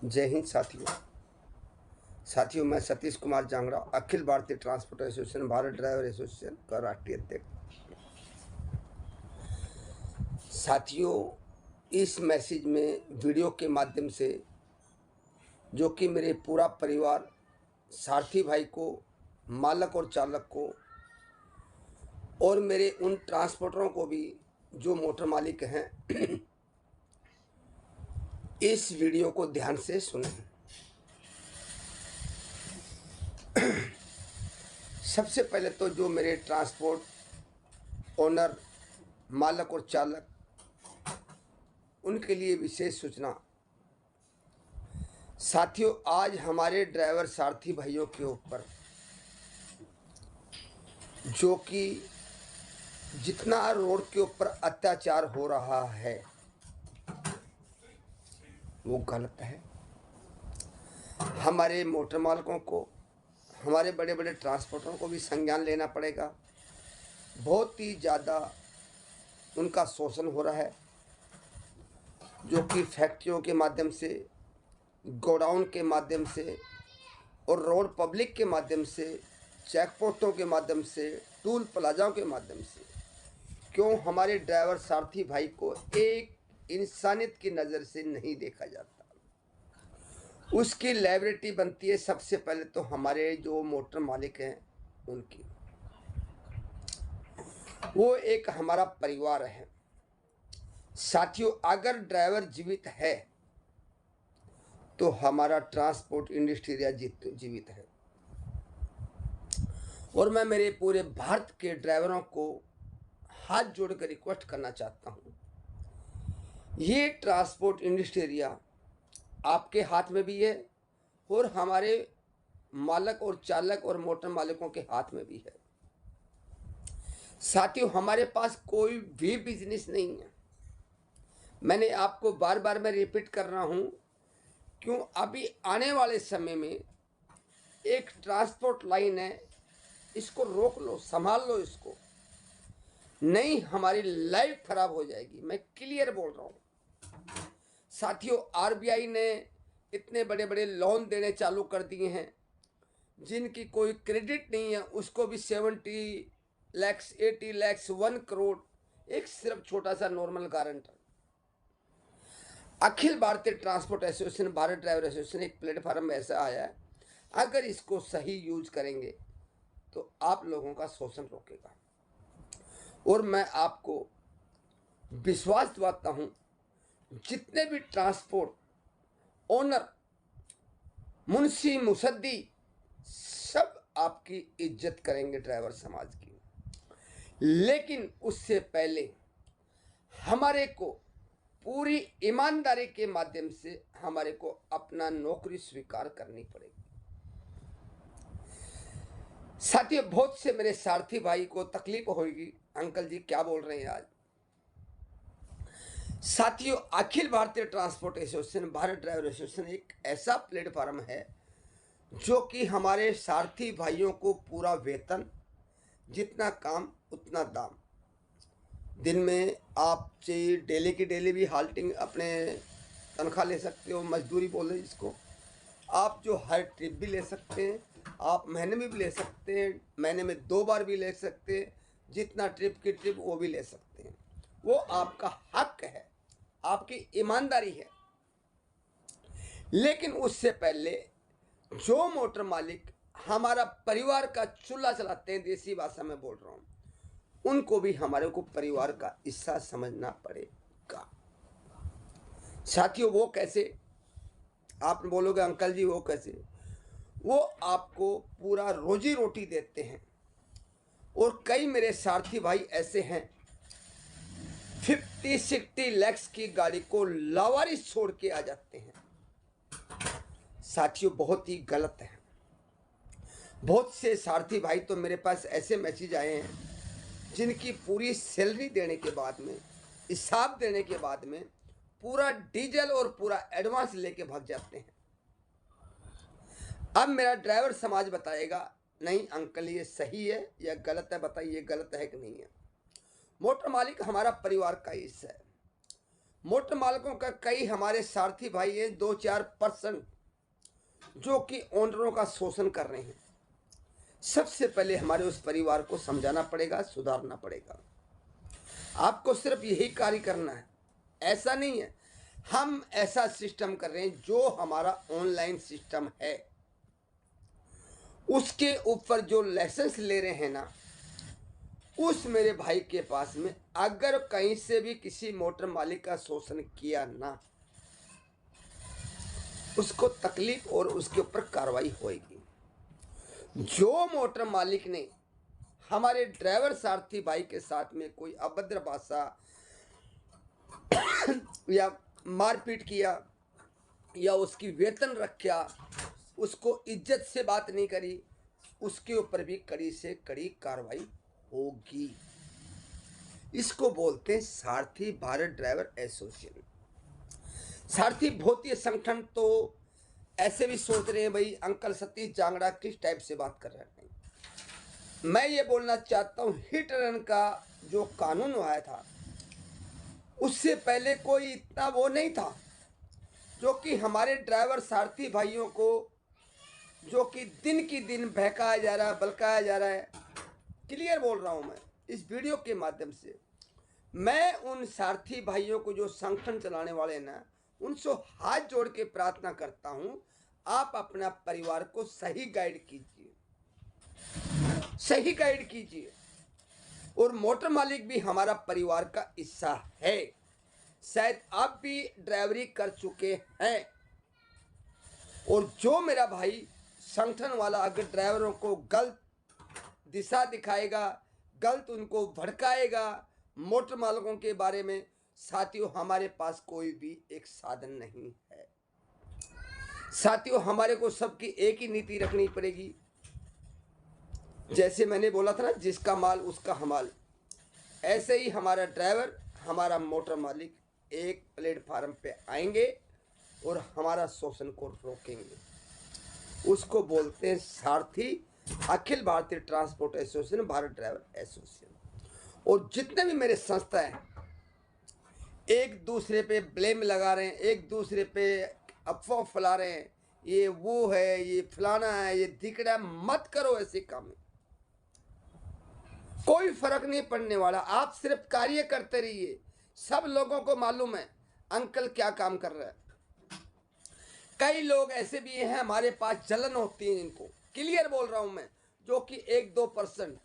जय हिंद साथियों मैं सतीश कुमार जांगड़ा, अखिल Bharatiya transport association, Bharat driver association का राष्ट्रीय अध्यक्ष। साथियों, इस मैसेज में वीडियो के माध्यम से जो कि मेरे पूरा परिवार, सारथी भाई को, मालक और चालक को और मेरे उन ट्रांसपोर्टरों को भी जो मोटर मालिक हैं इस वीडियो को ध्यान से सुनें। सबसे पहले तो जो मेरे ट्रांसपोर्ट ओनर, मालक और चालक, उनके लिए विशेष सूचना। साथियों, आज हमारे ड्राइवर सारथी भाइयों के ऊपर जो कि जितना रोड के ऊपर अत्याचार हो रहा है वो गलत है। हमारे मोटर मालकों को, हमारे बड़े बड़े ट्रांसपोर्टरों को भी संज्ञान लेना पड़ेगा। बहुत ही ज़्यादा उनका शोषण हो रहा है, जो कि फैक्ट्रियों के माध्यम से, गोडाउन के माध्यम से और रोड पब्लिक के माध्यम से, चेक पोस्टों के माध्यम से, टूल प्लाजाओं के माध्यम से। क्यों हमारे ड्राइवर सारथी भाई को एक इंसानियत की नज़र से नहीं देखा जाता? उसकी लायबिलिटी बनती है सबसे पहले तो हमारे जो मोटर मालिक हैं उनकी। वो एक हमारा परिवार है। साथियों, अगर ड्राइवर जीवित है तो हमारा ट्रांसपोर्ट इंडस्ट्री जीवित है। और मैं मेरे पूरे भारत के ड्राइवरों को हाथ जोड़कर रिक्वेस्ट करना चाहता हूं, ये ट्रांसपोर्ट इंडस्ट्री आपके हाथ में भी है और हमारे मालक और चालक और मोटर मालिकों के हाथ में भी है। साथियों, हमारे पास कोई भी बिजनेस नहीं है। मैंने आपको बार बार मैं रिपीट कर रहा हूं, क्यों अभी आने वाले समय में एक ट्रांसपोर्ट लाइन है, इसको रोक लो, संभाल लो इसको, नहीं हमारी लाइफ खराब हो जाएगी। मैं क्लियर बोल रहा हूं। साथियों, आरबीआई ने इतने बड़े बड़े लोन देने चालू कर दिए हैं, जिनकी कोई क्रेडिट नहीं है, उसको भी 70 लाख 80 लाख 1 करोड़, एक सिर्फ छोटा सा normal guarantor. Akhil Bharatiya transport association, Bharat driver association एक प्लेटफॉर्म ऐसा आया है, अगर इसको सही यूज करेंगे तो आप लोगों का शोषण रोकेगा। और मैं आपको विश्वास दिलाता हूं, जितने भी ट्रांसपोर्ट ओनर, मुंशी, मुसद्दी, सब आपकी इज्जत करेंगे ड्राइवर समाज की। लेकिन उससे पहले हमारे को पूरी ईमानदारी के माध्यम से हमारे को अपना नौकरी स्वीकार करनी पड़ेगी। साथियों, बहुत से मेरे सारथी भाई को तकलीफ होगी, अंकल जी क्या बोल रहे हैं आज। साथियों, अखिल Bharatiya transport association, Bharat driver association एक ऐसा प्लेटफॉर्म है जो कि हमारे सारथी भाइयों को पूरा वेतन, जितना काम उतना दाम, दिन में आप चाहिए डेली की डेली भी हाल्टिंग अपने तनख्वाह ले सकते हो, मजदूरी बोले इसको। आप जो हर ट्रिप भी ले सकते हैं, आप महीने में भी ले सकते हैं, महीने में 2 बार भी ले सकते हैं, जितना ट्रिप की ट्रिप वो भी ले सकते हैं। वो आपका हक है, आपकी ईमानदारी है। लेकिन उससे पहले जो मोटर मालिक हमारा परिवार का चूल्हा चलाते हैं, देसी भाषा में बोल रहा हूं, उनको भी हमारे को परिवार का हिस्सा समझना पड़ेगा। साथियों, वो कैसे? आप बोलोगे अंकल जी वो कैसे? वो आपको पूरा रोजी रोटी देते हैं। और कई मेरे सारथी भाई ऐसे हैं, 50-60 लाख की गाड़ी को लावारिस छोड़ के आ जाते हैं। साथियों, बहुत ही गलत है। बहुत से सारथी भाई तो मेरे पास ऐसे मैसेज आए हैं, जिनकी पूरी सैलरी देने के बाद में, हिसाब देने के बाद में पूरा डीजल और पूरा एडवांस लेके भाग जाते हैं। अब मेरा ड्राइवर समाज बताएगा, नहीं अंकल ये सही है या गलत है, बताइए गलत है कि नहीं है। मोटर मालिक हमारा परिवार का हिस्सा है। मोटर मालिकों का कई हमारे सारथी भाई हैं, 2-4% जो कि ओनरों का शोषण कर रहे हैं। सबसे पहले हमारे उस परिवार को समझाना पड़ेगा, सुधारना पड़ेगा। आपको सिर्फ यही कार्य करना है, ऐसा नहीं है। हम ऐसा सिस्टम कर रहे हैं, जो हमारा ऑनलाइन सिस्टम है उसके ऊपर जो लाइसेंस ले रहे हैं ना, उस मेरे भाई के पास में अगर कहीं से भी किसी मोटर मालिक का शोषण किया ना, उसको तकलीफ और उसके ऊपर कार्रवाई होगी। जो मोटर मालिक ने हमारे ड्राइवर सारथी भाई के साथ में कोई अभद्र भाषा या मारपीट किया या उसकी वेतन रखा, उसको इज्जत से बात नहीं करी, उसके ऊपर भी कड़ी से कड़ी कार्रवाई होगी। इसको बोलते हैं सारथी भारत ड्राइवर एसोसिएशन। सारथी भारतीय संगठन तो ऐसे भी सोच रहे हैं भाई अंकल सतीश जांगड़ा किस टाइप से बात कर रहे हैं। मैं ये बोलना चाहता हूँ, हिट रन का जो कानून आया था उससे पहले कोई इतना वो नहीं था, जो कि हमारे ड्राइवर सारथी भाइयों को जो कि दिन की दिन बहकाया जा रहा है, बलकाया जा रहा है। क्लियर बोल रहा हूँ मैं इस वीडियो के माध्यम से। मैं उन सारथी भाइयों को जो संगठन चलाने वाले ना, उनसे हाथ जोड़ के प्रार्थना करता हूँ, आप अपना परिवार को सही गाइड कीजिए, सही गाइड कीजिए। और मोटर मालिक भी हमारा परिवार का हिस्सा है। शायद आप भी ड्राइवरी कर चुके हैं, और जो मेरा भाई संगठन वाला अगर ड्राइवरों को गलत दिशा दिखाएगा, गलत उनको भड़काएगा मोटर मालिकों के बारे में, साथियों हमारे पास कोई भी एक साधन नहीं है। साथियों हमारे को सबकी एक ही नीति रखनी पड़ेगी। जैसे मैंने बोला था ना, जिसका माल उसका हमाल, ऐसे ही हमारा ड्राइवर, हमारा मोटर मालिक एक प्लेटफार्म पे आएंगे और हमारा शोषण को रोकेंगे। उसको बोलते हैं सारथी अखिल Bharatiya transport association, Bharat driver association. और जितने भी मेरे संस्था हैं एक दूसरे पे ब्लेम लगा रहे हैं, एक दूसरे पे अफवाह फैला रहे हैं, ये वो है, ये फलाना है, ये दिखड़ा, मत करो ऐसे काम। कोई फर्क नहीं पड़ने वाला, आप सिर्फ कार्य करते रहिए। सब लोगों को मालूम है अंकल क्या काम कर रहा है। कई लोग ऐसे भी हैं हमारे पास, जलन होती है इनको, क्लियर बोल रहा हूं मैं, जो कि 1-2%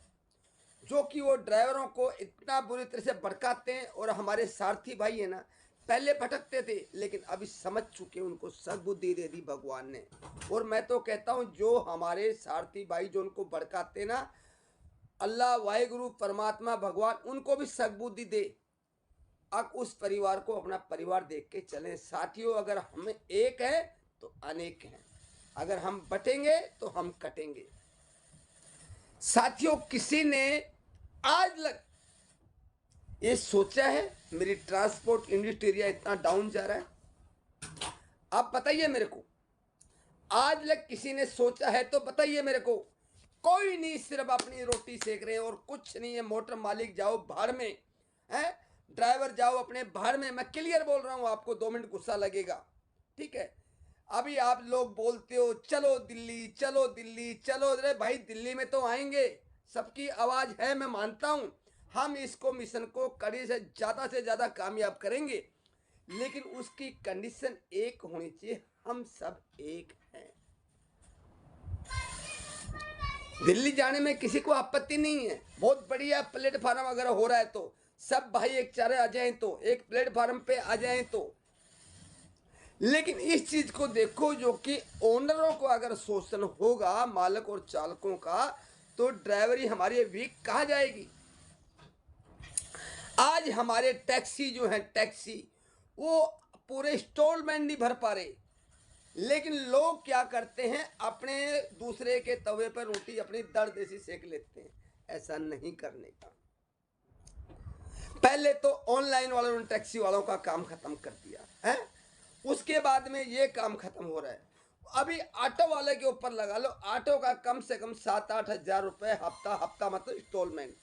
जो कि वो ड्राइवरों को इतना बुरी तरह से भड़काते हैं। और हमारे सारथी भाई है ना, पहले भटकते थे लेकिन अभी समझ चुके, उनको सद्बुद्धि दे दी भगवान ने। और मैं तो कहता हूं जो हमारे सारथी भाई जो उनको भड़काते ना, अल्लाह वाहिगुरु परमात्मा भगवान उनको भी सद्बुद्धि दे। अब उस परिवार को अपना परिवार देख के चलें। साथियों अगर हम एक है तो अनेक हैं, अगर हम बटेंगे तो हम कटेंगे। साथियों किसी ने आज तक ये सोचा है मेरी ट्रांसपोर्ट इंडस्ट्री इतना डाउन जा रहा है? आप बताइए मेरे को, आज तक किसी ने सोचा है तो बताइए मेरे को। कोई नहीं, सिर्फ अपनी रोटी सेक रहे हैं और कुछ नहीं है। मोटर मालिक जाओ भाड़ में, है ड्राइवर जाओ अपने भाड़ में। मैं क्लियर बोल रहा हूं, आपको 2 मिनट गुस्सा लगेगा, ठीक है। अभी आप लोग बोलते हो चलो दिल्ली, चलो दिल्ली, चलो। अरे भाई दिल्ली में तो आएंगे, सबकी आवाज है, मैं मानता हूं। हम इसको मिशन को कड़ी से ज़्यादा कामयाब करेंगे, लेकिन उसकी कंडीशन एक होनी चाहिए, हम सब एक हैं। दिल्ली जाने में किसी को आपत्ति नहीं है, बहुत बढ़िया प्लेटफार्म अगर हो रहा है तो सब भाई एक चारे आ जाएं, तो एक प्लेटफार्म पे आ जाएं तो। लेकिन इस चीज को देखो, जो कि ओनरों को अगर शोषण होगा मालक और चालकों का, तो ड्राइवरी हमारी वीक कहाँ जाएगी। आज हमारे टैक्सी जो है, टैक्सी वो पूरे इंस्टॉलमेंट नहीं भर पा रहे, लेकिन लोग क्या करते हैं, अपने दूसरे के तवे पर रोटी अपनी दर्द ऐसी सेक लेते हैं। ऐसा नहीं करने का। पहले तो ऑनलाइन वालों ने टैक्सी वालों का काम खत्म कर दिया है, उसके बाद में ये काम खत्म हो रहा है। अभी ऑटो वाले के ऊपर लगा लो, ऑटो का कम से कम 7-8 हज़ार रुपये हफ्ता मतलब इंस्टॉलमेंट।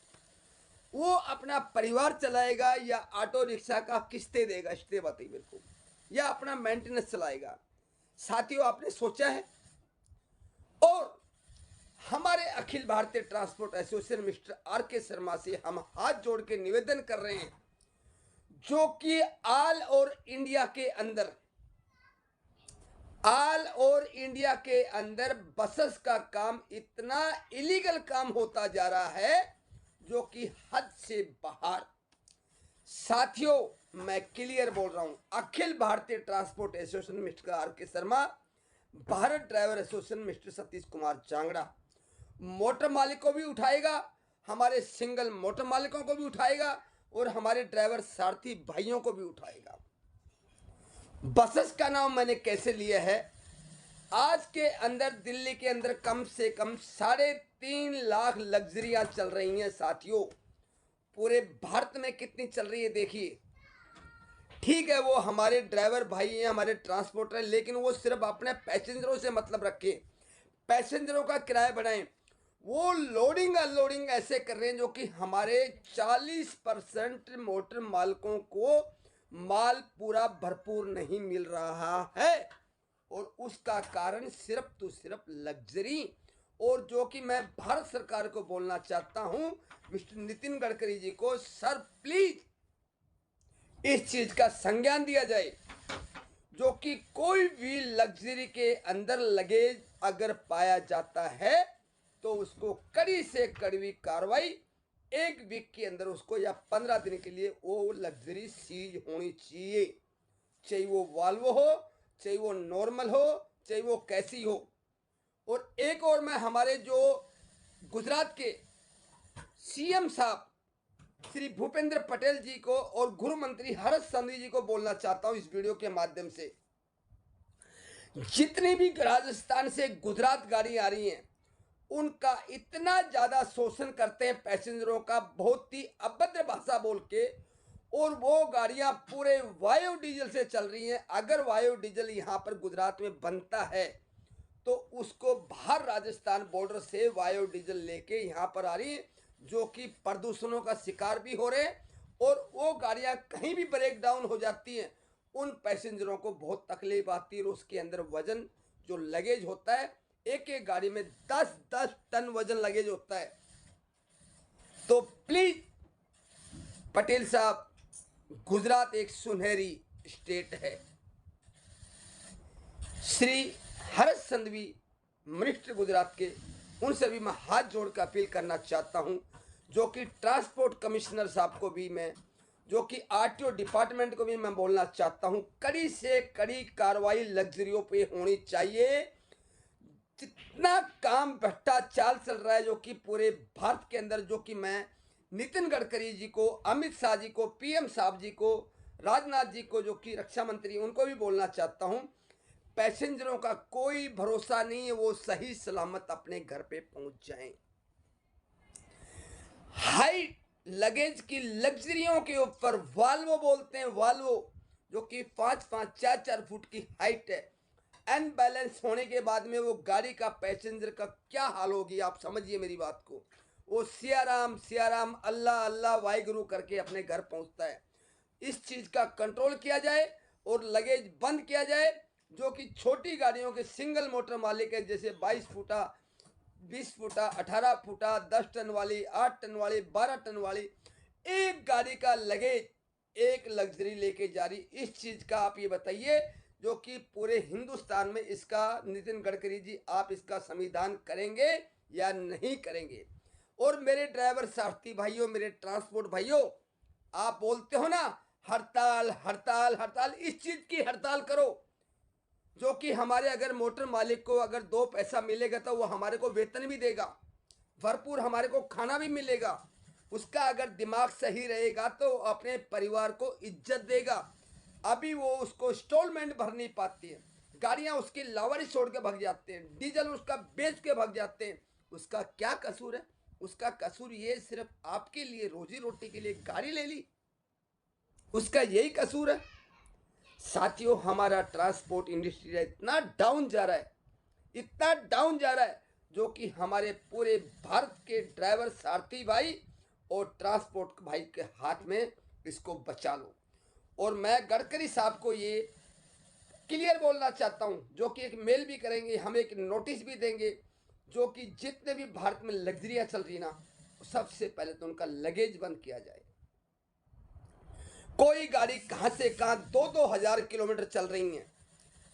वो अपना परिवार चलाएगा या ऑटो रिक्शा का किस्तें देगा, इसलिए बताइए मेरे को, या अपना मेंटेनेंस चलाएगा। साथियों, आपने सोचा है? और हमारे अखिल Bharatiya transport association mister are के शर्मा से हम हाथ जोड़ के निवेदन कर रहे हैं, जो कि ऑल ओवर इंडिया के अंदर बसेस का काम इतना इलीगल काम होता जा रहा है जो कि हद से बाहर। साथियों, मैं क्लियर बोल रहा हूं, अखिल Bharatiya transport association mister are के Sharma, Bharat driver association mister Satish Kumar Jangra motor मालिकों भी उठाएगा, हमारे सिंगल मोटर मालिकों को भी उठाएगा और हमारे ड्राइवर सारथी भाइयों को भी उठाएगा। बसेस का नाम मैंने कैसे लिया है? आज के अंदर दिल्ली के अंदर कम से कम 3.5 लाख लग्जरियां चल रही हैं। साथियों, पूरे भारत में कितनी चल रही है देखिए। ठीक है, वो हमारे ड्राइवर भाई हैं, हमारे ट्रांसपोर्टर हैं, लेकिन वो सिर्फ अपने पैसेंजरों से मतलब रखें, पैसेंजरों का किराया बढ़ाएं। वो लोडिंग अनलोडिंग ऐसे कर रहे हैं जो कि हमारे 40% मोटर मालिकों को माल पूरा भरपूर नहीं मिल रहा है, और उसका कारण सिर्फ तो सिर्फ लग्जरी। और जो कि मैं भारत सरकार को बोलना चाहता हूं, मिस्टर नितिन गडकरी जी को, सर प्लीज इस चीज का संज्ञान दिया जाए, जो कि कोई भी लग्जरी के अंदर लगेज अगर पाया जाता है तो उसको कड़ी से कड़वी कार्रवाई 1 वीक के अंदर उसको या 15 दिन के लिए वो लग्जरी सीज होनी चाहिए, चाहे वो वाल्वो हो, चाहे वो नॉर्मल हो, चाहे वो कैसी हो। और एक और मैं हमारे जो गुजरात के सीएम साहब श्री भूपेंद्र पटेल जी को और गृह मंत्री हर्ष संधवी जी को बोलना चाहता हूं इस वीडियो के माध्यम से, जितनी भी राजस्थान से गुजरात गाड़ी आ रही हैं उनका इतना ज्यादा शोषण करते हैं पैसेंजरों का, बहुत ही अभद्र भाषा बोल के, और वो गाड़ियां पूरे वायु डीजल से चल रही हैं। अगर वायु डीजल यहाँ पर गुजरात में बनता है तो उसको बाहर राजस्थान बॉर्डर से वायु डीजल लेके यहाँ पर आ रही है, जो कि प्रदूषणों का शिकार भी हो रहे हैं। और वो गाड़ियां कहीं भी ब्रेक डाउन हो जाती हैं, उन पैसेंजरों को बहुत तकलीफ आती है। और उसके अंदर वजन जो लगेज होता है, एक एक गाड़ी में 10-10 टन वजन लगेज होता है। तो प्लीज पटेल साहब, गुजरात एक सुनहरी स्टेट है। श्री हर्ष संधवी मिनिस्टर गुजरात के, उनसे भी मैं हाथ जोड़कर अपील करना चाहता हूं, जो कि ट्रांसपोर्ट कमिश्नर साहब को भी मैं, जो कि आरटीओ डिपार्टमेंट को भी मैं बोलना चाहता हूं, कड़ी से कड़ी कार्रवाई लग्जरियों पे होनी चाहिए। जितना काम भ्रष्टाचार चल रहा है जो कि पूरे भारत के अंदर, जो कि मैं नितिन गडकरी जी को, अमित शाह जी को, पीएम साहब जी को, राजनाथ जी को, जो कि रक्षा मंत्री, उनको भी बोलना चाहता हूं, पैसेंजरों का कोई भरोसा नहीं है वो सही सलामत अपने घर पे पहुंच जाएं। हाई लगेज की लग्जरियों के ऊपर वाल्वो बोलते हैं, वाल्वो, जो कि 5-5, 4-4 फुट की हाइट है, अनबैलेंस होने के बाद में वो गाड़ी का पैसेंजर का क्या हाल होगी, आप समझिए मेरी बात को। वो सियाराम सियाराम, अल्लाह अल्लाह वाहिगुरु करके अपने घर पहुंचता है। इस चीज का कंट्रोल किया जाए और लगेज बंद किया जाए। जो कि छोटी गाड़ियों के सिंगल मोटर मालिक है, जैसे 22 फुटा, 20 फुटा, 18 फुटा, 10 टन वाली, 8 टन वाली, 12 टन वाली, एक गाड़ी का लगेज एक लग्जरी लेके जा रही। इस चीज का आप ये बताइए, जो कि पूरे हिंदुस्तान में इसका, नितिन गडकरी जी, आप इसका संविधान करेंगे या नहीं करेंगे? और मेरे ड्राइवर साथी भाइयों, मेरे ट्रांसपोर्ट भाइयों, आप बोलते हो ना हड़ताल हड़ताल हड़ताल, इस चीज की हड़ताल करो, जो कि हमारे अगर मोटर मालिक को अगर 2 पैसा मिलेगा तो वो हमारे को वेतन भी देगा, भरपूर हमारे को खाना भी मिलेगा। उसका अगर दिमाग सही रहेगा तो अपने परिवार को इज्जत देगा। अभी वो उसको इंस्टॉलमेंट भर नहीं पाती है, गाड़ियां उसकी लावारी छोड़ के भाग जाते हैं, डीजल उसका बेच के भाग जाते हैं। उसका क्या कसूर है? उसका कसूर ये सिर्फ आपके लिए रोजी रोटी के लिए गाड़ी ले ली, उसका यही कसूर है। साथियों, हमारा ट्रांसपोर्ट इंडस्ट्री इतना डाउन जा रहा है, इतना डाउन जा रहा है, जो कि हमारे पूरे भारत के ड्राइवर सारथी भाई और ट्रांसपोर्ट भाई के हाथ में इसको बचा लो। और मैं गडकरी साहब को ये क्लियर बोलना चाहता हूँ, जो कि एक मेल भी करेंगे, हम एक नोटिस भी देंगे, जो कि जितने भी भारत में लग्जरियाँ चल रही ना, सबसे पहले तो उनका लगेज बंद किया जाए। कोई गाड़ी कहाँ से कहाँ 2-2 हज़ार किलोमीटर चल रही है।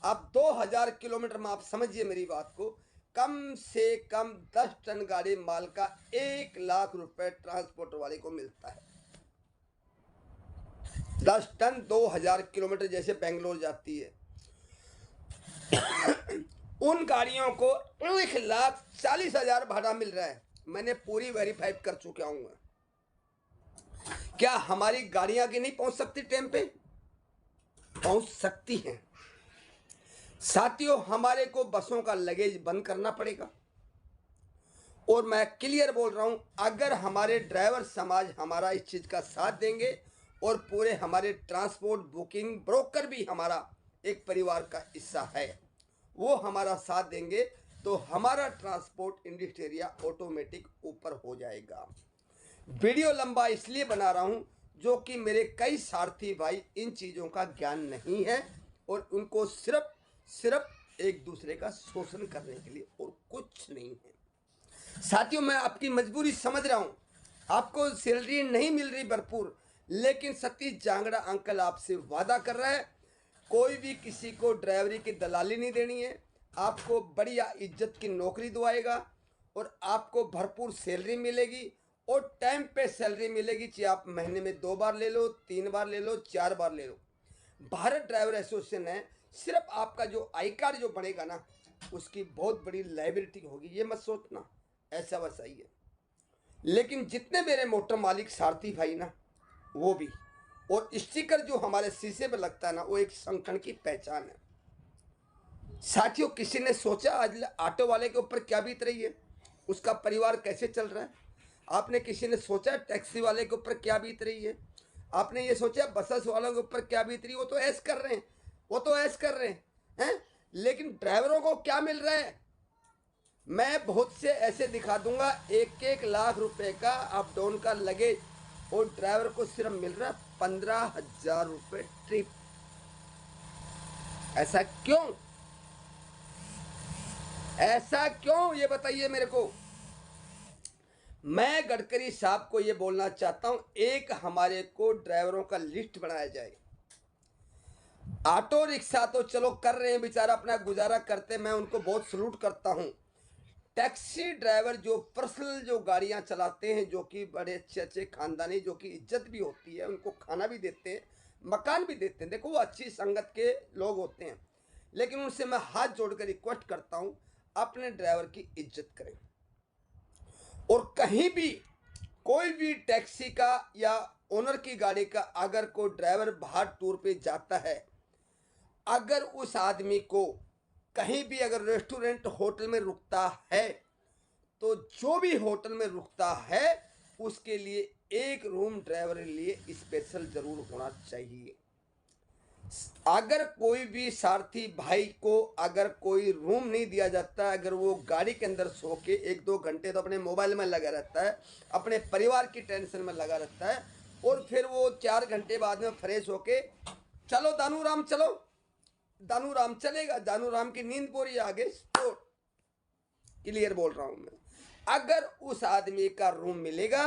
अब 2,000 किलोमीटर में आप समझिए मेरी बात को, कम से कम 10 टन गाड़ी माल का 1 लाख रुपए ट्रांसपोर्ट वाले को मिलता है। 10 टन 2,000 किलोमीटर जैसे बेंगलोर जाती है, उन गाड़ियों को 1,40,000 भाड़ा मिल रहा है। मैंने पूरी वेरीफाई कर चुका हूँ। क्या हमारी गाड़ियां की नहीं पहुंच सकती? टाइम पे पहुंच सकती हैं। साथियों, हमारे को बसों का लगेज बंद करना पड़ेगा। और मैं क्लियर बोल रहा हूं, अगर हमारे ड्राइवर समाज हमारा इस चीज का साथ देंगे और पूरे हमारे ट्रांसपोर्ट बुकिंग ब्रोकर भी हमारा एक परिवार का हिस्सा है, वो हमारा साथ देंगे, तो हमारा ट्रांसपोर्ट इंडस्ट्री ऑटोमेटिक ऊपर हो जाएगा। वीडियो लंबा इसलिए बना रहा हूं, जो कि मेरे कई सारथी भाई इन चीज़ों का ज्ञान नहीं है और उनको सिर्फ एक दूसरे का शोषण करने के लिए और कुछ नहीं है। साथियों, मैं आपकी मजबूरी समझ रहा हूं, आपको सैलरी नहीं मिल रही भरपूर, लेकिन सतीश जांगड़ा अंकल आपसे वादा कर रहा है, कोई भी किसी को ड्राइवरी की दलाली नहीं देनी है, आपको बढ़िया इज्जत की नौकरी दिलाएगा और आपको भरपूर सैलरी मिलेगी और टाइम पे सैलरी मिलेगी। चाहे आप महीने में 2 बार ले लो, 3 बार ले लो, 4 बार ले लो। भारत ड्राइवर एसोसिएशन है, सिर्फ आपका जो आई कार्ड जो बनेगा ना, उसकी बहुत बड़ी लाइबिलिटी होगी, ये मत सोचना ऐसा वैसा ही है। लेकिन जितने मेरे मोटर मालिक सारथी भाई ना, वो भी, और स्टिकर जो हमारे शीशे पे लगता है ना, वो एक संगठन की पहचान है। साथियों, किसी ने सोचा आज ऑटो वाले के ऊपर क्या बीत रही है, उसका परिवार कैसे चल रहा है? आपने किसी ने सोचा टैक्सी वाले के ऊपर क्या बीत रही है? आपने ये सोचा बसेस वालों के ऊपर क्या बीत रही है? वो तो ऐश कर रहे हैं, वो तो ऐश कर रहे हैं, लेकिन ड्राइवरों को क्या मिल रहा है? मैं बहुत से ऐसे दिखा दूंगा, 1-1 लाख रुपए का अप डाउन का लगेज, और ड्राइवर को सिर्फ मिल रहा है 15,000 रुपए ट्रिप। ऐसा क्यों? ऐसा क्यों, ये बताइए मेरे को। मैं गडकरी साहब को ये बोलना चाहता हूं, एक हमारे को ड्राइवरों का लिस्ट बनाया जाए। ऑटो रिक्शा तो चलो कर रहे हैं, बेचारा अपना गुजारा करते, मैं उनको बहुत सलूट करता हूं। टैक्सी ड्राइवर जो पर्सनल जो गाड़ियां चलाते हैं, जो कि बड़े अच्छे अच्छे खानदानी, जो कि इज्जत भी होती है, उनको खाना भी देते हैं, मकान भी देते हैं, देखो वो अच्छी संगत के लोग होते हैं, लेकिन उनसे मैं हाथ जोड़कर रिक्वेस्ट करता हूं, अपने ड्राइवर की इज्जत करें। और कहीं भी कोई भी टैक्सी का या ओनर की गाड़ी का अगर कोई ड्राइवर बाहर टूर पे जाता है, अगर उस आदमी को कहीं भी अगर रेस्टोरेंट होटल में रुकता है, तो जो भी होटल में रुकता है उसके लिए एक रूम ड्राइवर के लिए स्पेशल जरूर होना चाहिए। अगर कोई भी सारथी भाई को अगर कोई रूम नहीं दिया जाता, अगर वो गाड़ी के अंदर सो के 1-2 घंटे तो अपने मोबाइल में लगा रहता है, अपने परिवार की टेंशन में लगा रहता है, और फिर वो 4 घंटे बाद में फ्रेश होके चलो दानूराम चलो, दानूराम चलेगा, दानूराम की नींद पूरी आगे। तो क्लियर बोल रहा हूं मैं, अगर उस आदमी का रूम मिलेगा,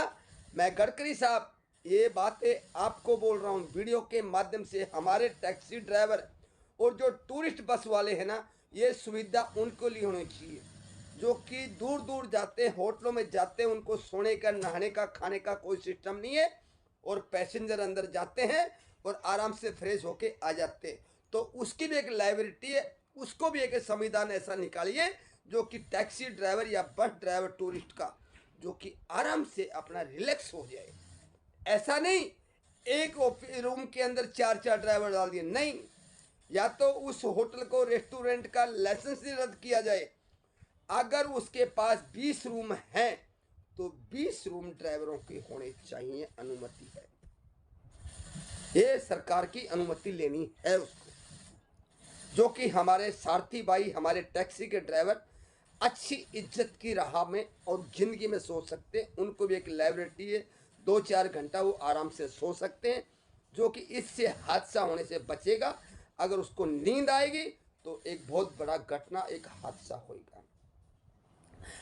मैं गडकरी साहब ये बातें आपको बोल रहा हूँ वीडियो के माध्यम से, हमारे टैक्सी ड्राइवर और जो टूरिस्ट बस वाले हैं ना, ये सुविधा उनको लिए होनी चाहिए, जो कि दूर दूर जाते हैं, होटलों में जाते हैं, उनको सोने का, नहाने का, खाने का कोई सिस्टम नहीं है, और पैसेंजर अंदर जाते हैं और आराम से फ्रेश होके आ जाते हैं। तो उसकी भी एक लाइबिलिटी है, उसको भी एक संविधान ऐसा निकालिए जो कि टैक्सी ड्राइवर या बस ड्राइवर टूरिस्ट का जो कि आराम से अपना रिलैक्स हो जाए। ऐसा नहीं एक रूम के अंदर 4-4 ड्राइवर डाल दिए, नहीं, या तो उस होटल को, रेस्टोरेंट का लाइसेंस ही रद्द किया जाए। अगर उसके पास 20 रूम हैं तो 20 रूम ड्राइवरों के होने चाहिए, अनुमति है, ये सरकार की अनुमति लेनी है उसको, जो कि हमारे सारथी भाई, हमारे टैक्सी के ड्राइवर अच्छी इज्जत की राह में और जिंदगी में सोच सकते हैं, उनको भी एक लाइबिलिटी है, 2-4 घंटा वो आराम से सो सकते हैं, जो कि इससे हादसा होने से बचेगा। अगर उसको नींद आएगी तो एक बहुत बड़ा घटना, एक हादसा होगा।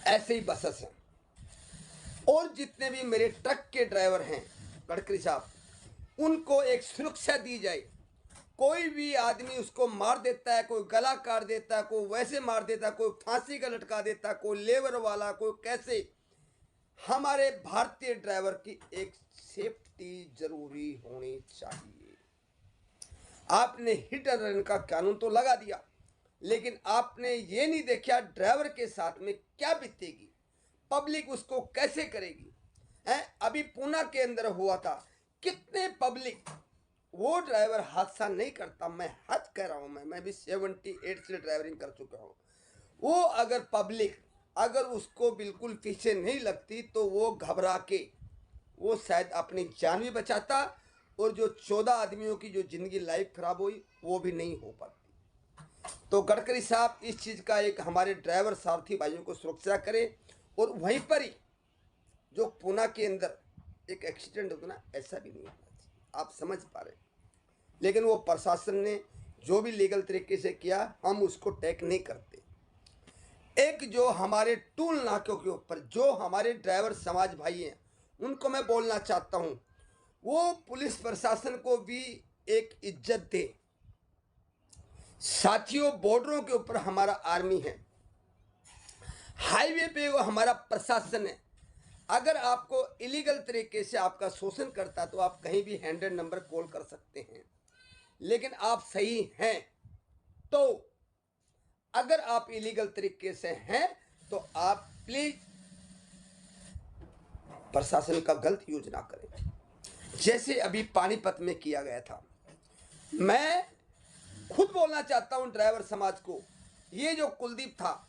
ऐसे ही बसेस हैं, और जितने भी मेरे ट्रक के ड्राइवर हैं गडकरी साहब, उनको एक सुरक्षा दी जाए। कोई भी आदमी उसको मार देता है, कोई गला काट देता है, कोई वैसे मार देता है, कोई फांसी का लटका देता है, कोई लेबर वाला, कोई कैसे। हमारे भारतीय ड्राइवर की एक सेफ्टी जरूरी होनी चाहिए। आपने हिट एंड रन का कानून तो लगा दिया, लेकिन आपने ये नहीं देखा ड्राइवर के साथ में क्या बीतेगी, पब्लिक उसको कैसे करेगी। अभी पूना के अंदर हुआ था, कितने पब्लिक, वो ड्राइवर हादसा नहीं करता, मैं हद कह रहा हूं, मैं भी 78 से ड्राइवरिंग कर चुका हूं। वो अगर पब्लिक अगर उसको बिल्कुल पीछे नहीं लगती तो वो घबरा के वो शायद अपनी जान भी बचाता, और जो 14 आदमियों की जो जिंदगी लाइफ खराब हुई वो भी नहीं हो पाती। तो गडकरी साहब इस चीज़ का एक हमारे ड्राइवर सारथी भाइयों को सुरक्षा करें। और वहीं पर ही जो पूना के अंदर एक एक्सीडेंट होता ना, ऐसा भी नहीं होना चाहिए, आप समझ पा रहे। लेकिन वो प्रशासन ने जो भी लीगल तरीके से किया, हम उसको टेक नहीं करते। एक जो हमारे टूल नाकों के ऊपर जो हमारे ड्राइवर समाज भाई हैं, उनको मैं बोलना चाहता हूँ, वो पुलिस प्रशासन को भी एक इज्जत दे। साथियों, बॉर्डरों के ऊपर हमारा आर्मी है, हाईवे पे वो हमारा प्रशासन है। अगर आपको इलीगल तरीके से आपका शोषण करता तो आप कहीं भी 100 नंबर कॉल कर सकते हैं, लेकिन आप सही हैं तो, अगर आप इलीगल तरीके से हैं तो आप प्लीज प्रशासन का गलत यूज ना करें, जैसे अभी पानीपत में किया गया था। मैं खुद बोलना चाहता हूं ड्राइवर समाज को, ये जो कुलदीप था,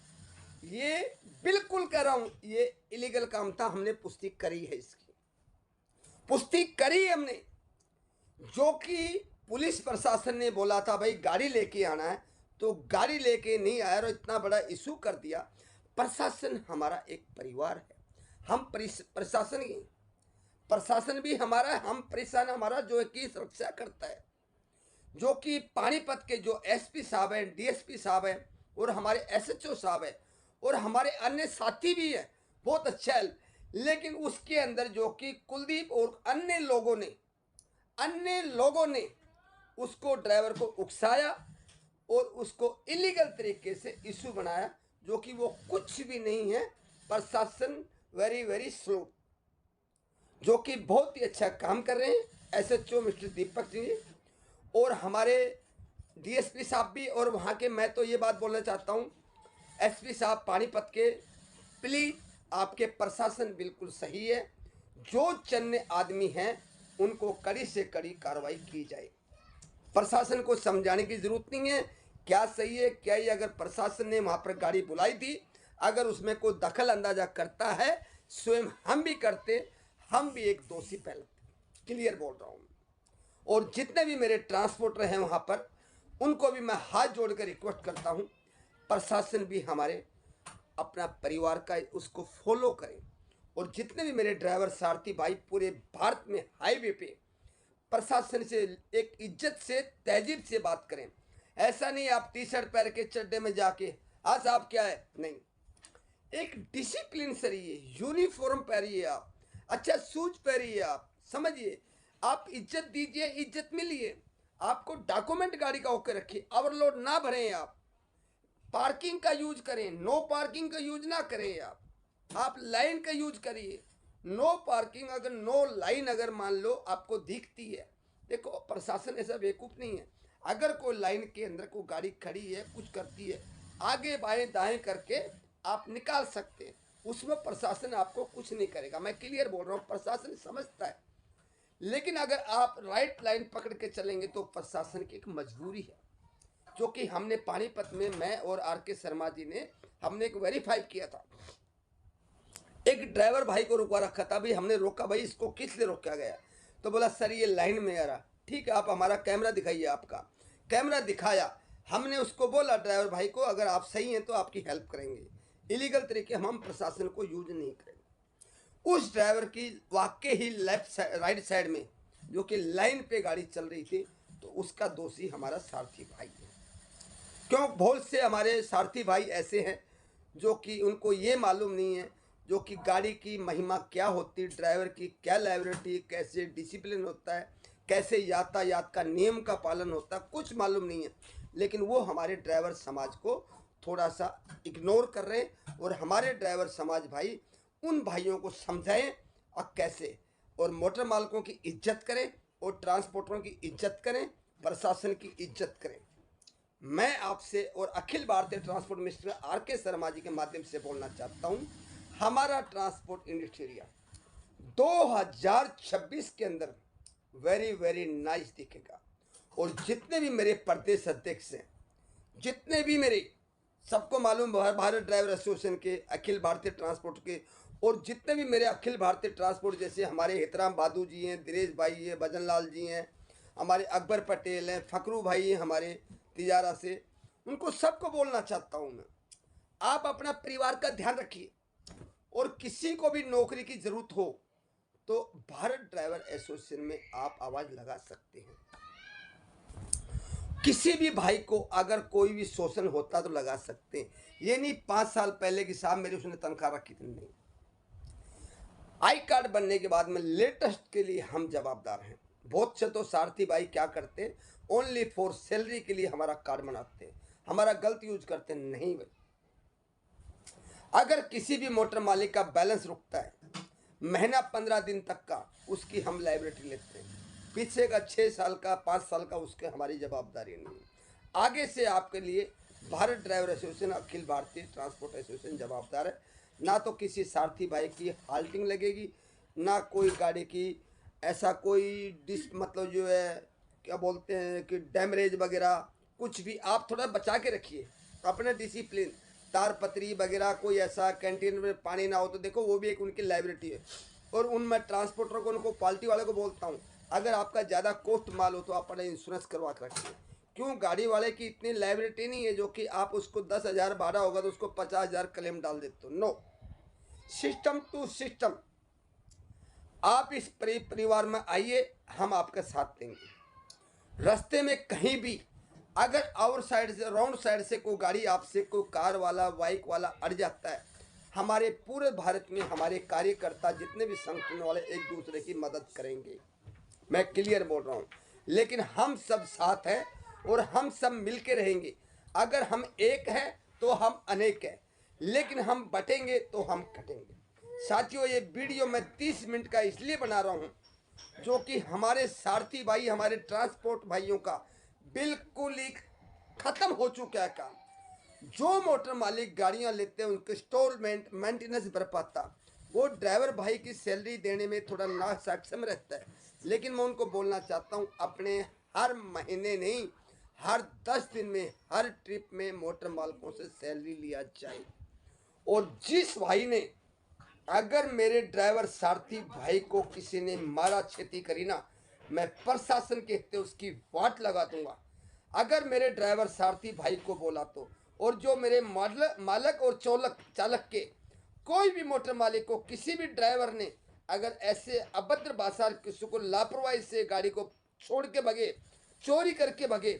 ये बिल्कुल कह रहा हूं, ये इलीगल काम था। हमने पुष्टि करी है, इसकी पुष्टि करी हमने, जो कि पुलिस प्रशासन ने बोला था भाई गाड़ी लेके आना है, तो गाड़ी लेके नहीं आया और इतना बड़ा इशू कर दिया। प्रशासन हमारा एक परिवार है, हम प्रशासन भी हमारा है, हम प्रशासन हमारा जो है कि सुरक्षा करता है। जो कि पानीपत के जो एसपी साहब हैं, डीएसपी साहब हैं, और हमारे एसएचओ साहब हैं, और हमारे अन्य साथी भी हैं, बहुत अच्छा है। लेकिन उसके अंदर जो कि कुलदीप और अन्य लोगों ने उसको ड्राइवर को उकसाया और उसको इलीगल तरीके से इशू बनाया, जो कि वो कुछ भी नहीं है। प्रशासन वेरी वेरी स्लो, जो कि बहुत ही अच्छा काम कर रहे हैं एसएचओ मिस्टर दीपक जी और हमारे डीएसपी साहब भी। और वहाँ के मैं तो ये बात बोलना चाहता हूँ, एसपी साहब पानीपत के, प्लीज आपके प्रशासन बिल्कुल सही है, जो चन्ने आदमी हैं उनको कड़ी से कड़ी कार्रवाई की जाए। प्रशासन को समझाने की जरूरत नहीं है क्या सही है क्या ये। अगर प्रशासन ने वहाँ पर गाड़ी बुलाई थी, अगर उसमें कोई दखल अंदाजा करता है, स्वयं हम भी करते, हम भी एक दोषी पहलते, क्लियर बोल रहा हूँ। और जितने भी मेरे ट्रांसपोर्टर हैं वहाँ पर, उनको भी मैं हाथ जोड़कर रिक्वेस्ट करता हूँ, प्रशासन भी हमारे अपना परिवार का उसको फॉलो करें। और जितने भी मेरे ड्राइवर सारथी भाई पूरे भारत में हाईवे पे प्रशासन से एक इज्जत से तहजीब से बात करें। ऐसा नहीं आप टी शर्ट पहन के चड्डे में जाके आज आप क्या है, नहीं, एक डिसिप्लिन से रहिए, यूनिफॉर्म पहनिए, आप अच्छा शूज पहनिए, आप समझिए, आप इज्जत दीजिए, इज्जत मिलिए। आपको डॉक्यूमेंट गाड़ी का ओके रखिए, ओवरलोड ना भरें, आप पार्किंग का यूज करें, नो पार्किंग का यूज ना करें, आप लाइन का यूज करिए। नो पार्किंग अगर नो लाइन अगर मान लो आपको दिखती है, देखो प्रशासन ऐसा बेवकूफ़ नहीं है, अगर कोई लाइन के अंदर कोई गाड़ी खड़ी है कुछ करती है, आगे बाएं दाएं करके आप निकाल सकते हैं, उसमें प्रशासन आपको कुछ नहीं करेगा। मैं क्लियर बोल रहा हूँ, प्रशासन समझता है। लेकिन अगर आप राइट लाइन पकड़ के चलेंगे तो प्रशासन की एक मजबूरी है, जो कि हमने पानीपत में मैं और आर.के. शर्मा जी ने हमने एक वेरीफाई किया था। एक ड्राइवर भाई को रुकवा रखा था, भाई हमने रोका, भाई इसको किस लिए रोका गया, तो बोला सर ये लाइन में आ रहा। ठीक है, आप हमारा कैमरा दिखाइए। आपका कैमरा दिखाया, हमने उसको बोला ड्राइवर भाई को अगर आप सही हैं तो आपकी हेल्प करेंगे, इलीगल तरीके हम प्रशासन को यूज नहीं करेंगे। उस ड्राइवर की वाकई ही राइट साइड में जो कि लाइन पे गाड़ी चल रही थी, तो उसका दोषी हमारा सारथी भाई है। क्यों बहुत से हमारे सारथी भाई ऐसे हैं जो कि उनको ये मालूम नहीं है जो कि गाड़ी की महिमा क्या होती, ड्राइवर की क्या लाइबिलिटी, कैसे डिसिप्लिन होता है, कैसे यातायात का नियम का पालन होता है, कुछ मालूम नहीं है। लेकिन वो हमारे ड्राइवर समाज को थोड़ा सा इग्नोर कर रहे हैं। और हमारे ड्राइवर समाज भाई उन भाइयों को समझाएं और कैसे, और मोटर मालिकों की इज्जत करें और ट्रांसपोर्टरों की इज्जत करें, प्रशासन की इज्जत करें। मैं आपसे और अखिल Bharatiya transport minister R K. Sharma ji के माध्यम से बोलना चाहता हूं, हमारा ट्रांसपोर्ट इंडस्ट्री 2026 के अंदर वेरी वेरी नाइस दिखेगा। और जितने भी मेरे प्रदेश अध्यक्ष हैं, जितने भी मेरे, सबको मालूम भारत ड्राइवर एसोसिएशन के, अखिल भारतीय ट्रांसपोर्ट के, और जितने भी मेरे अखिल भारतीय ट्रांसपोर्ट जैसे हमारे हितराम बादू जी हैं, दिनेश भाई हैं, भजन लाल जी हैं, हमारे अकबर पटेल हैं, फकरू भाई हैं हमारे तिजारा से, उनको सबको बोलना चाहता हूँ मैं, आप अपना परिवार का ध्यान रखिए। और किसी को भी नौकरी की जरूरत हो तो भारत ड्राइवर एसोसिएशन में आप आवाज लगा सकते हैं। किसी भी भाई को अगर कोई भी शोषण होता तो लगा सकते हैं। ये नहीं 5 साल पहले की साहब मेरी उसने तनख्वाह रखी थी, नहीं। आई कार्ड बनने के बाद में लेटेस्ट के लिए हम जवाबदार हैं। बहुत से तो सारथी भाई क्या करते हैं, ओनली फॉर सैलरी के लिए हमारा कार्ड बनाते हैं, हमारा गलत यूज करते हैं। नहीं भाई, अगर किसी भी मोटर मालिक का बैलेंस रुकता है महीना 15 दिन तक का, उसकी हम लाइबिलिटी लेते हैं। पीछे का 6 साल का 5 साल का उसके हमारी जवाबदारी नहीं है। आगे से आपके लिए भारत ड्राइवर एसोसिएशन, अखिल भारतीय ट्रांसपोर्ट एसोसिएशन जवाबदार है। ना तो किसी सारथी भाई की हाल्टिंग लगेगी, ना कोई गाड़ी की ऐसा कोई मतलब जो है क्या बोलते हैं कि डैमरेज वगैरह कुछ भी। आप थोड़ा बचा के रखिए अपने डिसिप्लिन, तार पतरी वगैरह, कोई ऐसा कैंटीन में पानी ना हो तो देखो, वो भी एक उनकी लाइबिलिटी है। और उनमें ट्रांसपोर्टर को, उनको क्वालिटी वाले को बोलता हूँ, अगर आपका ज़्यादा कॉस्ट माल हो तो आप अपना इंश्योरेंस करवा कर रखिए। क्यों, गाड़ी वाले की इतनी लाइबिलिटी नहीं है जो कि आप उसको 10,000 भाड़ा होगा तो उसको 50,000 क्लेम डाल देते हो। No, system to system. आप इस परिवार में आइए, हम आपके साथ देंगे। रास्ते में कहीं भी अगर आउट साइड से, राउंड साइड से कोई गाड़ी आपसे, कोई कार वाला, बाइक वाला अड़ जाता है, हमारे पूरे भारत में हमारे कार्यकर्ता जितने भी संगठन वाले एक दूसरे की मदद करेंगे। मैं क्लियर बोल रहा हूँ। लेकिन हम सब साथ हैं और हम सब मिल के रहेंगे। अगर हम एक हैं तो हम अनेक हैं, लेकिन हम बटेंगे तो हम कटेंगे। साथियों, ये वीडियो मैं 30 मिनट का इसलिए बना रहा हूँ जो कि हमारे सारथी भाई, हमारे ट्रांसपोर्ट भाइयों का बिल्कुल ही खत्म हो चुका है काम। जो मोटर मालिक गाड़ियां लेते हैं उनके इंस्टॉलमेंट मेंटेनेंस भर पाता, वो ड्राइवर भाई की सैलरी देने में थोड़ा ना सक्षम रहता है। लेकिन मैं उनको बोलना चाहता हूँ, अपने हर महीने नहीं, हर 10 दिन में, हर ट्रिप में मोटर मालिकों से सैलरी लिया जाए। और जिस भाई ने, अगर मेरे ड्राइवर सारथी भाई को किसी ने मारा, क्षति करी ना, मैं प्रशासन के हित उसकी वाट लगा दूंगा। अगर मेरे ड्राइवर सारथी भाई को बोला तो, और जो मेरे मालक और चालक के कोई भी मोटर मालिक को, किसी भी ड्राइवर ने अगर ऐसे अभद्र भाषा, किसी को लापरवाही से गाड़ी को छोड़ के भगे, चोरी करके भगे,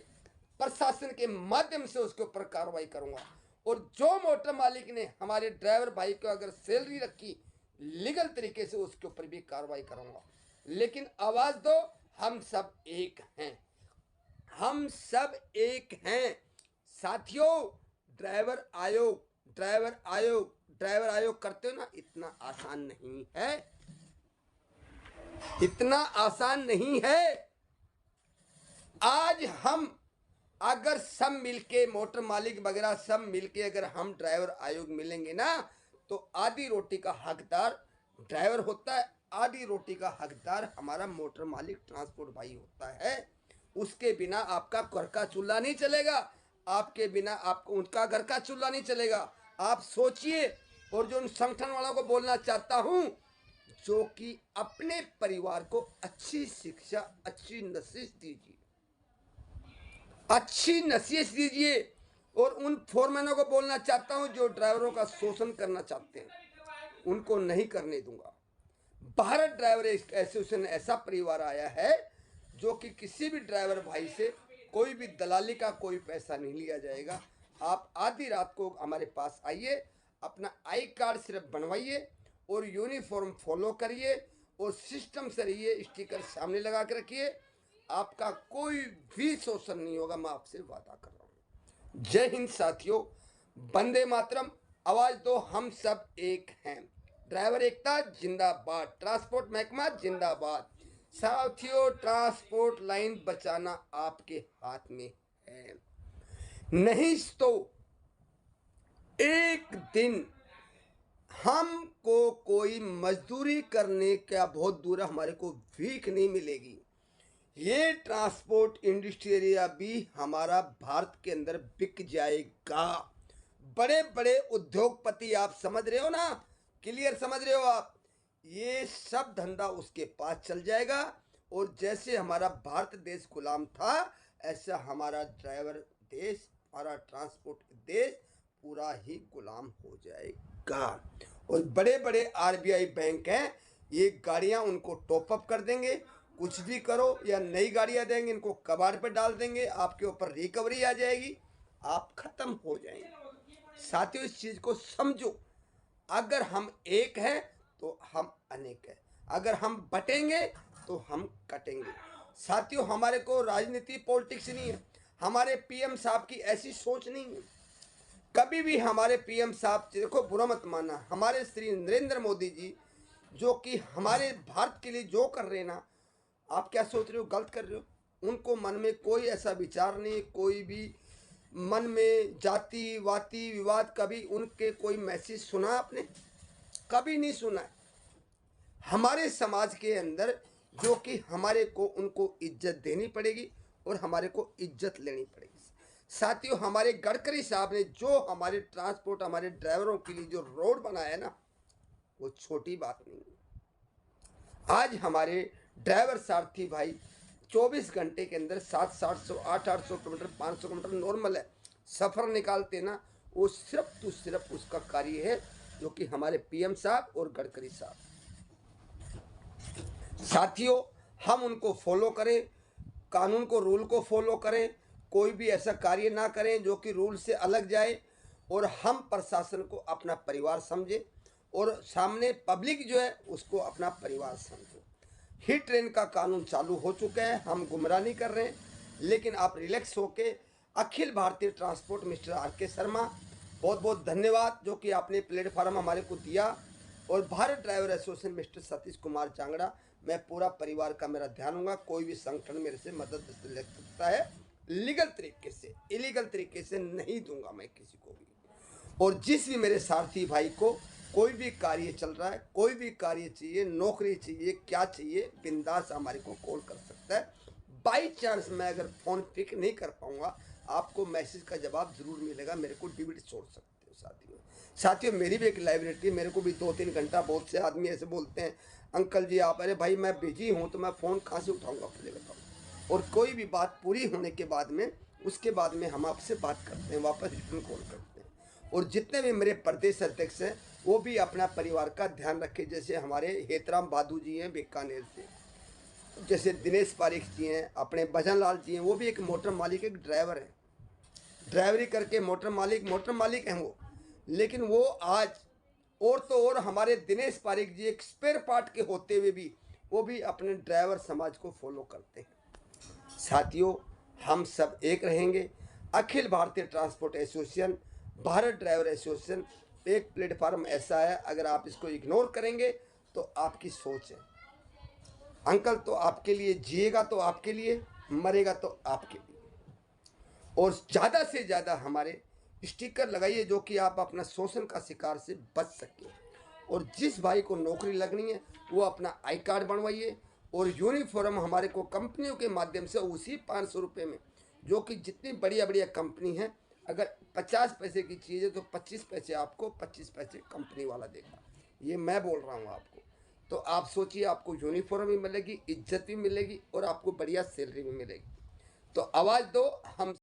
प्रशासन के माध्यम से उसके ऊपर कार्रवाई करूंगा। और जो मोटर मालिक ने हमारे ड्राइवर भाई को अगर सैलरी रखी लीगल तरीके से, उसके ऊपर भी कार्रवाई करूंगा। लेकिन आवाज दो, हम सब एक हैं, हम सब एक हैं। साथियों, ड्राइवर आयोग, ड्राइवर आयोग, ड्राइवर आयोग करते हो ना, इतना आसान नहीं है, इतना आसान नहीं है। आज हम अगर सब मिलके, मोटर मालिक वगैरह सब मिलके अगर हम ड्राइवर आयोग मिलेंगे ना, तो आधी रोटी का हकदार ड्राइवर होता है, आधी रोटी का हकदार हमारा मोटर मालिक ट्रांसपोर्ट भाई होता है। उसके बिना आपका घर का चूल्हा नहीं चलेगा, आपके बिना आपको उनका घर का चूल्हा नहीं चलेगा। आप सोचिए। और जो उन संगठन वालों को बोलना चाहता हूं, जो कि अपने परिवार को अच्छी शिक्षा, अच्छी नसीहत दीजिए, अच्छी नसीहत दीजिए। और उन फोरमैनों को बोलना चाहता हूं जो ड्राइवरों का शोषण करना चाहते हैं, उनको नहीं करने दूंगा। भारत ड्राइवर एसोसिएशन ऐसा परिवार आया है जो कि किसी भी ड्राइवर भाई से कोई भी दलाली का कोई पैसा नहीं लिया जाएगा। आप आधी रात को हमारे पास आइए, अपना आई कार्ड सिर्फ बनवाइए और यूनिफॉर्म फॉलो करिए और सिस्टम से रहिए, स्टिकर सामने लगा के रखिए, आपका कोई भी शोषण नहीं होगा, मैं आपसे वादा कर रहा हूँ। जय हिंद साथियों, वंदे मातरम। आवाज दो, हम सब एक हैं। ड्राइवर एकता जिंदाबाद, ट्रांसपोर्ट महकमा जिंदाबाद। साथियों, ट्रांसपोर्ट लाइन बचाना आपके हाथ में है, नहीं तो एक दिन हमको कोई मजदूरी करने का बहुत दूर हमारे को भीख नहीं मिलेगी। ये ट्रांसपोर्ट इंडस्ट्री एरिया भी हमारा भारत के अंदर बिक जाएगा। बड़े बड़े उद्योगपति, आप समझ रहे हो ना, क्लियर समझ रहे हो आप, ये सब धंधा उसके पास चल जाएगा। और जैसे हमारा भारत देश गुलाम था, ऐसा हमारा ड्राइवर देश, हमारा ट्रांसपोर्ट देश पूरा ही गुलाम हो जाएगा। और बड़े बड़े आरबीआई बैंक हैं, ये गाड़ियां उनको टॉप अप कर देंगे, कुछ भी करो, या नई गाड़ियां देंगे, इनको कबाड़ पे डाल देंगे, आपके ऊपर रिकवरी आ जाएगी, आप खत्म हो जाएंगे। साथियों, इस चीज को समझो, अगर हम एक हैं तो हम अनेक हैं, अगर हम बटेंगे तो हम कटेंगे। साथियों, हमारे को राजनीति पॉलिटिक्स नहीं है, हमारे पीएम साहब की ऐसी सोच नहीं है। कभी भी हमारे पीएम साहब, देखो बुरा मत मानना, हमारे श्री नरेंद्र मोदी जी जो कि हमारे भारत के लिए जो कर रहे हैं ना, आप क्या सोच रहे हो, गलत कर रहे हो। उनको मन में कोई ऐसा विचार नहीं, कोई भी मन में जाति वाती विवाद, कभी उनके कोई मैसेज सुना आपने? कभी नहीं सुना है। हमारे समाज के अंदर जो कि हमारे को उनको इज्जत देनी पड़ेगी और हमारे को इज्जत लेनी पड़ेगी। साथियों, हमारे गडकरी साहब ने जो हमारे ट्रांसपोर्ट, हमारे ड्राइवरों के लिए जो रोड बनाया है ना, वो छोटी बात नहीं है। आज हमारे ड्राइवर सारथी भाई 24 घंटे के अंदर 700-800 800 किलोमीटर, 500 किलोमीटर नॉर्मल है सफ़र निकालते ना, वो सिर्फ तो सिर्फ उसका कार्य है जो कि हमारे पीएम साहब और गडकरी साहब। साथियों, हम उनको फॉलो करें, कानून को, रूल को फॉलो करें, कोई भी ऐसा कार्य ना करें जो कि रूल से अलग जाए, और हम प्रशासन को अपना परिवार समझें और सामने पब्लिक जो है उसको अपना परिवार समझो। ही ट्रेन का कानून चालू हो चुका है, हम गुमराह नहीं कर रहे हैं, लेकिन आप रिलैक्स होके, अखिल Bharatiya transport mister R K. Sharma, बहुत बहुत धन्यवाद जो कि आपने प्लेटफार्म हमारे को दिया। और Bharat driver association mister Satish Kumar Changra, मैं पूरा परिवार का मेरा ध्यान होगा, कोई भी संगठन मेरे से मदद ले सकता है, लीगल तरीके से, इलीगल तरीके से नहीं दूंगा मैं किसी को भी। और जिस भी मेरे सारथी भाई को कोई भी कार्य चल रहा है, कोई भी कार्य चाहिए, नौकरी चाहिए, क्या चाहिए, बिंदास हमारे को कॉल कर सकता है। बाई चांस मैं अगर फ़ोन पिक नहीं कर पाऊंगा, आपको मैसेज का जवाब ज़रूर मिलेगा, मेरे को डीवीडी छोड़ सकते हो। साथियों, मेरी भी एक लाइब्रेरी, मेरे को भी 2-3 घंटा, बहुत से आदमी ऐसे बोलते हैं, अंकल जी आप, अरे भाई मैं बिजी हूँ तो मैं फ़ोन कहाँ से उठाऊँगा, पहले बताओ। और कोई भी बात पूरी होने के बाद में, उसके बाद में हम आपसे बात करते हैं, वापस रिटर्न कॉल करते हैं। और जितने भी मेरे प्रदेश अध्यक्ष हैं वो भी अपना परिवार का ध्यान रखें, जैसे हमारे हेतराम बादू जी हैं बीकानेर से, जैसे दिनेश पारिक जी हैं, अपने भजन लाल जी हैं, वो भी एक मोटर मालिक, एक ड्राइवर है, ड्राइवरी करके मोटर मालिक हैं वो। लेकिन वो आज और हमारे दिनेश पारिक जी एक स्पेयर पार्ट के होते हुए भी वो भी अपने ड्राइवर समाज को फॉलो करते हैं। साथियों, हम सब एक रहेंगे। अखिल Bharatiya transport association, Bharat driver association एक प्लेटफार्म ऐसा है, अगर आप इसको इग्नोर करेंगे तो आपकी सोच है। अंकल तो आपके लिए जिएगा, तो आपके लिए मरेगा, तो आपके लिए। और ज़्यादा से ज़्यादा हमारे स्टिकर लगाइए जो कि आप अपना शोषण का शिकार से बच सकें। और जिस भाई को नौकरी लगनी है वो अपना आई कार्ड बनवाइए, और यूनिफॉर्म हमारे को कंपनियों के माध्यम से उसी 500 रुपये में, जो कि जितनी बढ़िया बढ़िया कंपनी है, अगर 50 पैसे की चीज़ है तो 25 पैसे आपको, 25 पैसे कंपनी वाला देगा। ये मैं बोल रहा हूँ आपको। तो आप सोचिए, आपको यूनिफॉर्म भी मिलेगी, इज्जत भी मिलेगी और आपको बढ़िया सैलरी भी मिलेगी। तो आवाज़ दो, हम